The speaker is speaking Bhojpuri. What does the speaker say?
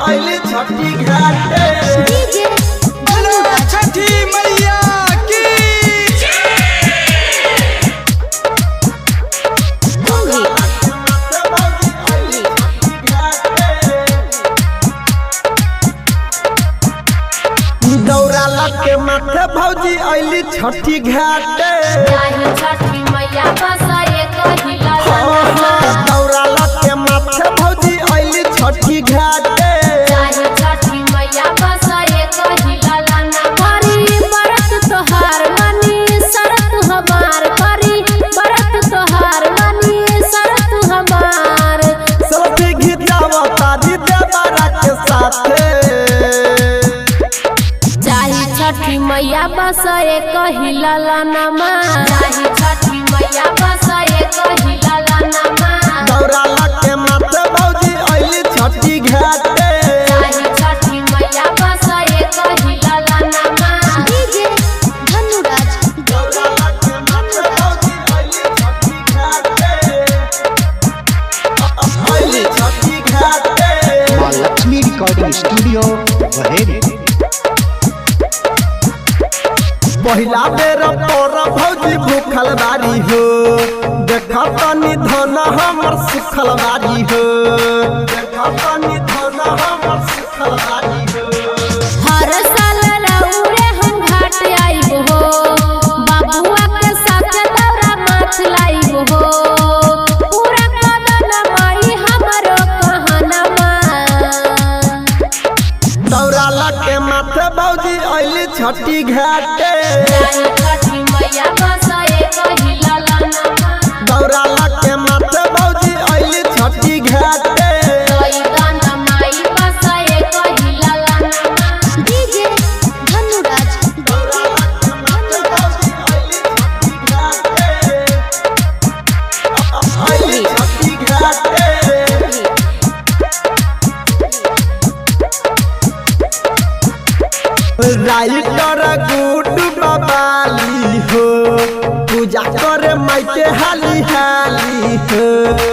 आइले छठी घाटे डीजे छठी मैया की दौरा लगे माथे भौजी आइली छठी घाटे छठी मैया बसाए कहिला दौरा लगे माथे भौजी आइली छठी घाटे छठी मैया बसाए कहिला लाना करी बरत तोहार मानी शरत हमार करी बरत तोहार मानी शरत हमार सेल्फी खिंचावा तारी देवरा के साथे छठी मैया बसाए कहिला लाना छठी मैया बसाए कहिला लाना दौरा लगे माथे भौजी आइली छठी घाटे छठी मैया बसाए कहिला लाना डीजे धनुराज दौरा लगे माथे भौजी आइली छठी घाटे आइली छठी घाटे माँ लक्ष्मी रिकॉर्डिंग स्टूडियो बहेरी। पहिला बेर पर भौजी भूखल बारी हो देखा तनी धन हमर सुखल बारी हो देखा तनी धन हमर सुखल बारी हो हर साल रउरे हम घाट आइब हो बाबुआ के साथ दौरा माथ लाइब हो पूरा कदन माई हमरो कहनमा दौरा लगे माथे भौजी आइली छठी घाटे छठी मैया बसाए कहिला लाना दौरा लगे माथे भौजी आइली छठी घाटे गाना माई बसाए कहिला लाना डीजे धनुराज दौरा लगे माथे भौजी आइली छठी घाटे आइली छठी घाटे राइटर गुड्डू बबाली हो पूजा करे माई के हाली हाली हो